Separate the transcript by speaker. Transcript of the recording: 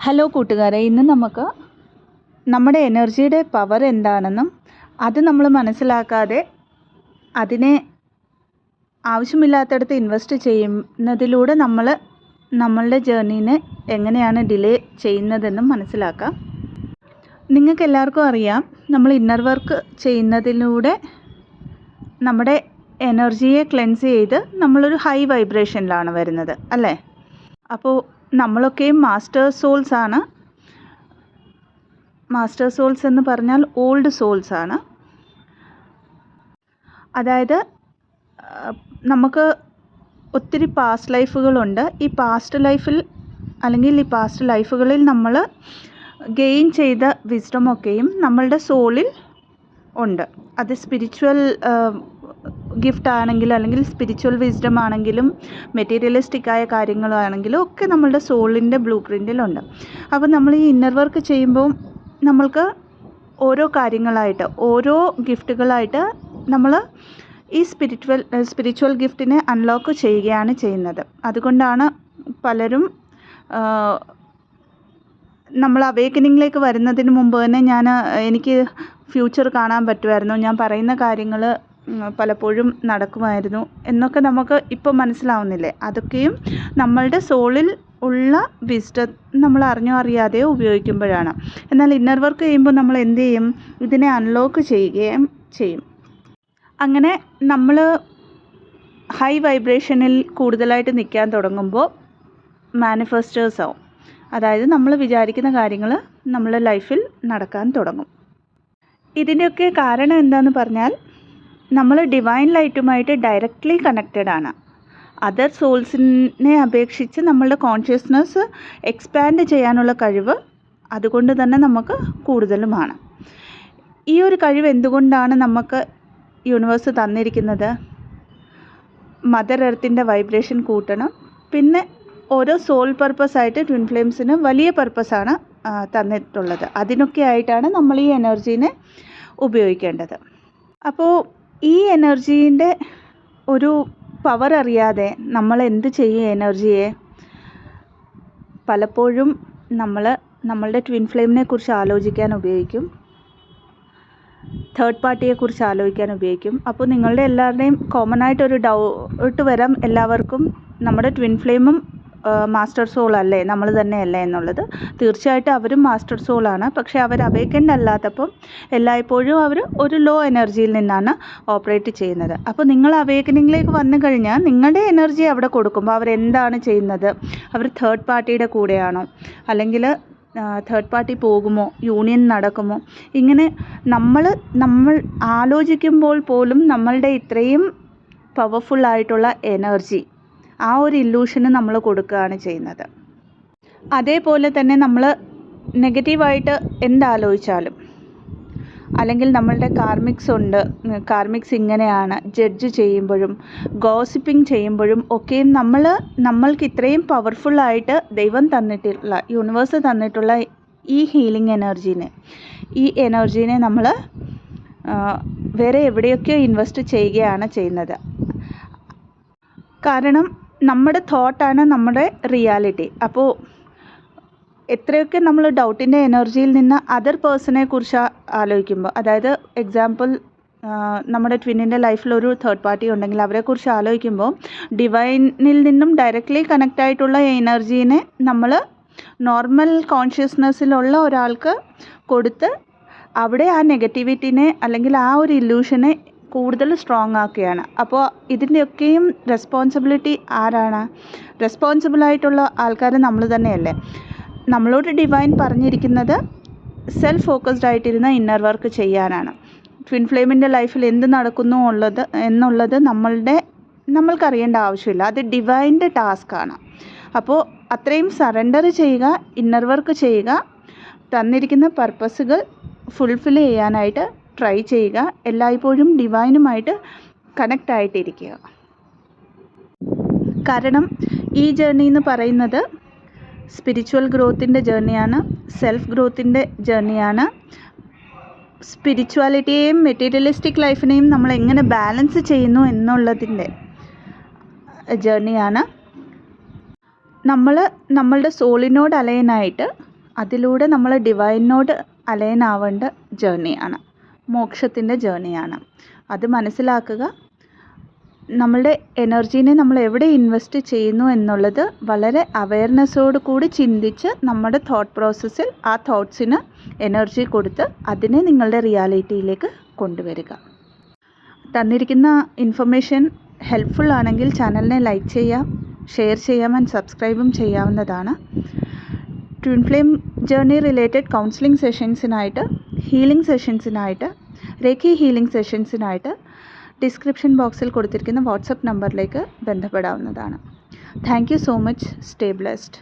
Speaker 1: Hello കൂട്ടുകാരെ, ഇന്ന് നമുക്ക് നമ്മുടെ എനർജിയുടെ പവർ എന്താണെന്നും അത് നമ്മൾ മനസ്സിലാക്കാതെ അതിനെ ആവശ്യമില്ലാത്തടത്ത് ഇൻവെസ്റ്റ് ചെയ്യുന്നതിലൂടെ നമ്മളുടെ ജേർണീനെ എങ്ങനെയാണ് ഡിലേ ചെയ്യുന്നതെന്നും മനസ്സിലാക്കാം. നിങ്ങൾക്ക് എല്ലാവർക്കും അറിയാം, നമ്മൾ ഇന്നർ വർക്ക് ചെയ്യുന്നതിലൂടെ നമ്മുടെ എനർജിയെ ക്ലെൻസ് ചെയ്ത് നമ്മളൊരു ഹൈ വൈബ്രേഷനിലാണ് വരുന്നത്, അല്ലേ? അപ്പോൾ നമ്മളൊക്കെയും മാസ്റ്റർ സോൾസ് ആണ്. മാസ്റ്റർ സോൾസ് എന്ന് പറഞ്ഞാൽ ഓൾഡ് സോൾസ് ആണ്. അതായത് നമുക്ക് ഒത്തിരി പാസ്റ്റ് ലൈഫുകളുണ്ട്. ഈ പാസ്റ്റ് ലൈഫുകളിൽ നമ്മൾ ഗെയിൻ ചെയ്ത വിസ്ഡമൊക്കെയും നമ്മളുടെ സോളിൽ ഉണ്ട്. അത് സ്പിരിച്വൽ ഗിഫ്റ്റ് ആണെങ്കിലും അല്ലെങ്കിൽ സ്പിരിച്വൽ വിസ്ഡം ആണെങ്കിലും മെറ്റീരിയലിസ്റ്റിക് ആയ കാര്യങ്ങളാണെങ്കിലും ഒക്കെ നമ്മളുടെ സോളിൻ്റെ ബ്ലൂ പ്രിൻറ്റിലുണ്ട്. അപ്പോൾ നമ്മൾ ഈ ഇന്നർ വർക്ക് ചെയ്യുമ്പോൾ നമ്മൾക്ക് ഓരോ കാര്യങ്ങളായിട്ട്, ഓരോ ഗിഫ്റ്റുകളായിട്ട് നമ്മൾ ഈ സ്പിരിച്വൽ ഗിഫ്റ്റിനെ അൺലോക്ക് ചെയ്യുകയാണ് ചെയ്യുന്നത്. അതുകൊണ്ടാണ് പലരും നമ്മൾ അവേക്കനിങ്ങിലേക്ക് വരുന്നതിന് മുമ്പ് തന്നെ എനിക്ക് ഫ്യൂച്ചർ കാണാൻ പറ്റുമായിരുന്നു, ഞാൻ പറയുന്ന കാര്യങ്ങൾ പലപ്പോഴും നടക്കുമായിരുന്നു എന്നൊക്കെ നമുക്ക് ഇപ്പോൾ മനസ്സിലാവുന്നില്ലേ? അതൊക്കെയും നമ്മളുടെ സോളിൽ ഉള്ള വിസ്ഡം നമ്മൾ അറിഞ്ഞോ അറിയാതെയോ ഉപയോഗിക്കുമ്പോഴാണ്. എന്നാൽ ഇന്നർ വർക്ക് ചെയ്യുമ്പോൾ നമ്മൾ എന്ത് ചെയ്യും? ഇതിനെ അൺലോക്ക് ചെയ്യുകയും ചെയ്യും. അങ്ങനെ നമ്മൾ ഹൈ വൈബ്രേഷനിൽ കൂടുതലായിട്ട് നിൽക്കാൻ തുടങ്ങുമ്പോൾ മാനിഫെസ്റ്റേഴ്സ് ആവും. അതായത് നമ്മൾ വിചാരിക്കുന്ന കാര്യങ്ങൾ നമ്മുടെ ലൈഫിൽ നടക്കാൻ തുടങ്ങും. ഇതിൻ്റെയൊക്കെ കാരണം എന്താണെന്ന് പറഞ്ഞാൽ, നമ്മൾ ഡിവൈൻ ലൈറ്റുമായിട്ട് ഡയറക്റ്റ്ലി കണക്റ്റഡ് ആണ്. അതർ സോൾസിനെ അപേക്ഷിച്ച് നമ്മളുടെ കോൺഷ്യസ്നെസ് എക്സ്പാൻഡ് ചെയ്യാനുള്ള കഴിവ് അതുകൊണ്ട് തന്നെ നമുക്ക് കൂടുതലുമാണ്. ഈ ഒരു കഴിവ് എന്തുകൊണ്ടാണ് നമുക്ക് യൂണിവേഴ്സ് തന്നിരിക്കുന്നത്? മദർ എർത്തിൻ്റെ വൈബ്രേഷൻ കൂട്ടണം. പിന്നെ ഓരോ സോൾ പർപ്പസായിട്ട് ട്വിൻ ഫ്ലെയിംസിന് വലിയ പർപ്പസാണ് തന്നിട്ടുള്ളത്. അതിനൊക്കെ ആയിട്ടാണ് നമ്മൾ ഈ എനർജീനെ ഉപയോഗിക്കേണ്ടത്. അപ്പോൾ ഈ എനർജീൻ്റെ ഒരു പവർ അറിയാതെ നമ്മൾ എന്ത് ചെയ്യും? എനർജിയെ പലപ്പോഴും നമ്മളുടെ ട്വിൻ ഫ്ലെയിമിനെ കുറിച്ച് ആലോചിക്കാൻ ഉപയോഗിക്കും, തേർഡ് പാർട്ടിയെക്കുറിച്ച് ആലോചിക്കാൻ ഉപയോഗിക്കും. അപ്പോൾ നിങ്ങളുടെ എല്ലാവരുടെയും കോമൺ ആയിട്ടൊരു ഡൗട്ട് വരാം എല്ലാവർക്കും, നമ്മുടെ ട്വിൻ ഫ്ലെയിമും മാസ്റ്റർ സോൾ അല്ലേ, നമ്മൾ തന്നെയല്ലേ എന്നുള്ളത്. തീർച്ചയായിട്ടും അവരും മാസ്റ്റർ സോളാണ്. പക്ഷേ അവർ അവേക്കൻഡ് അല്ലാത്തപ്പം എല്ലായ്പ്പോഴും അവർ ഒരു ലോ എനർജിയിൽ നിന്നാണ് ഓപ്പറേറ്റ് ചെയ്യുന്നത്. അപ്പോൾ നിങ്ങൾ അവേക്കനിങ്ങിലേക്ക് വന്നു കഴിഞ്ഞാൽ നിങ്ങളുടെ എനർജി അവിടെ കൊടുക്കുമ്പോൾ അവരെന്താണ് ചെയ്യുന്നത്? അവർ തേർഡ് പാർട്ടിയുടെ കൂടെയാണോ, അല്ലെങ്കിൽ തേർഡ് പാർട്ടി പോകുമോ, യൂണിയൻ നടക്കുമോ? ഇങ്ങനെ നമ്മൾ ആലോചിക്കുമ്പോൾ പോലും നമ്മളുടെ ഇത്രയും പവർഫുള്ളായിട്ടുള്ള എനർജി ആ ഒരു ഇല്യൂഷന് നമ്മൾ കൊടുക്കുകയാണ് ചെയ്യുന്നത്. അതേപോലെ തന്നെ നമ്മൾ നെഗറ്റീവായിട്ട് എന്താലോചിച്ചാലും, അല്ലെങ്കിൽ നമ്മളുടെ കാർമിക്സ് ഇങ്ങനെയാണ് ജഡ്ജ് ചെയ്യുമ്പോഴും ഗോസിപ്പിംഗ് ചെയ്യുമ്പോഴും ഒക്കെയും നമ്മൾക്ക് ഇത്രയും പവർഫുള്ളായിട്ട് ദൈവം തന്നിട്ടുള്ള, യൂണിവേഴ്സ് തന്നിട്ടുള്ള ഈ ഹീലിംഗ് എനർജീനെ നമ്മൾ വേറെ എവിടെയൊക്കെയോ ഇൻവെസ്റ്റ് ചെയ്യുകയാണ് ചെയ്യുന്നത്. കാരണം നമ്മുടെ തോട്ടാണ് നമ്മുടെ റിയാലിറ്റി. അപ്പോൾ എത്രയൊക്കെ നമ്മൾ ഡൗട്ടിൻ്റെ എനർജിയിൽ നിന്ന് അതർ പേഴ്സണെ കുറിച്ച് ആലോചിക്കുമ്പോൾ, അതായത് എക്സാമ്പിൾ നമ്മുടെ ട്വിന്നിൻ്റെ ലൈഫിൽ ഒരു തേർഡ് പാർട്ടി ഉണ്ടെങ്കിൽ അവരെക്കുറിച്ച് ആലോചിക്കുമ്പോൾ ഡിവൈനിൽ നിന്നും ഡയറക്റ്റ്ലി കണക്റ്റ് ആയിട്ടുള്ള എനർജീനെ നമ്മൾ നോർമൽ കോൺഷ്യസ്നെസ്സിലുള്ള ഒരാൾക്ക് കൊടുത്ത് അവിടെ ആ നെഗറ്റിവിറ്റിനെ അല്ലെങ്കിൽ ആ ഒരു ഇല്യൂഷനെ കൂടുതൽ സ്ട്രോങ് ആക്കുകയാണ്. അപ്പോൾ ഇതിൻ്റെയൊക്കെയും റെസ്പോൺസിബിലിറ്റി ആരാണ്? റെസ്പോൺസിബിളായിട്ടുള്ള ആൾക്കാർ നമ്മൾ തന്നെയല്ലേ. നമ്മളോട് ഡിവൈൻ പറഞ്ഞിരിക്കുന്നത് സെൽഫ് ഫോക്കസ്ഡ് ആയിട്ടിരുന്ന ഇന്നർ വർക്ക് ചെയ്യാനാണ്. ട്വിൻ ഫ്ലെയിമിൻ്റെ ലൈഫിൽ എന്ത് നടക്കുന്നു എന്നുള്ളത് നമ്മൾക്കറിയേണ്ട ആവശ്യമില്ല, അത് ഡിവൈൻ്റെ ടാസ്ക്കാണ്. അപ്പോൾ അത്രയും സറണ്ടർ ചെയ്യുക, ഇന്നർ വർക്ക് ചെയ്യുക, തന്നിരിക്കുന്ന പർപ്പസുകൾ ഫുൾഫിൽ ചെയ്യാനായിട്ട് ട്രൈ ചെയ്യുക. എല്ലായ്പ്പോഴും ഡിവൈനുമായിട്ട് കണക്റ്റ് ആയിട്ടിരിക്കുക. കാരണം ഈ ജേർണി എന്ന് പറയുന്നത് സ്പിരിച്വൽ ഗ്രോത്തിൻ്റെ ജേർണിയാണ്, സെൽഫ് ഗ്രോത്തിൻ്റെ ജേർണിയാണ്. സ്പിരിച്വാലിറ്റിയെയും മെറ്റീരിയലിസ്റ്റിക് ലൈഫിനെയും നമ്മൾ എങ്ങനെ ബാലൻസ് ചെയ്യുന്നു എന്നുള്ളതിൻ്റെ ജേർണിയാണ്. നമ്മളുടെ സോളിനോട് അലൈനായിട്ട് അതിലൂടെ നമ്മൾ ഡിവൈനോട് അലൈൻ ആവേണ്ട ജേർണിയാണ്, മോക്ഷത്തിൻ്റെ ജേർണിയാണ്. അത് മനസ്സിലാക്കുക. നമ്മളുടെ എനർജീനെ നമ്മൾ എവിടെ ഇൻവെസ്റ്റ് ചെയ്യുന്നു എന്നുള്ളത് വളരെ അവയർനെസ്സോട് കൂടി ചിന്തിച്ച് നമ്മുടെ തോട്ട് പ്രോസസ്സിൽ ആ തോട്ട്സിന് എനർജി കൊടുത്ത് അതിനെ നിങ്ങളുടെ റിയാലിറ്റിയിലേക്ക് കൊണ്ടുവരിക. തന്നിരിക്കുന്ന ഇൻഫർമേഷൻ ഹെൽപ്ഫുൾ ആണെങ്കിൽ ചാനലിനെ ലൈക്ക് ചെയ്യാം, ഷെയർ ചെയ്യാം ആൻഡ് സബ്സ്ക്രൈബും ചെയ്യാവുന്നതാണ്. Twin flame journey related counselling സെഷൻസിനായിട്ട്, ഹീലിംഗ് സെഷൻസിനായിട്ട്, റേക്കി ഹീലിംഗ് സെഷൻസിനായിട്ട് ഡിസ്ക്രിപ്ഷൻ ബോക്സിൽ കൊടുത്തിരിക്കുന്ന വാട്സപ്പ് നമ്പറിലേക്ക് ബന്ധപ്പെടാവുന്നതാണ്. Thank you so much. Stay blessed.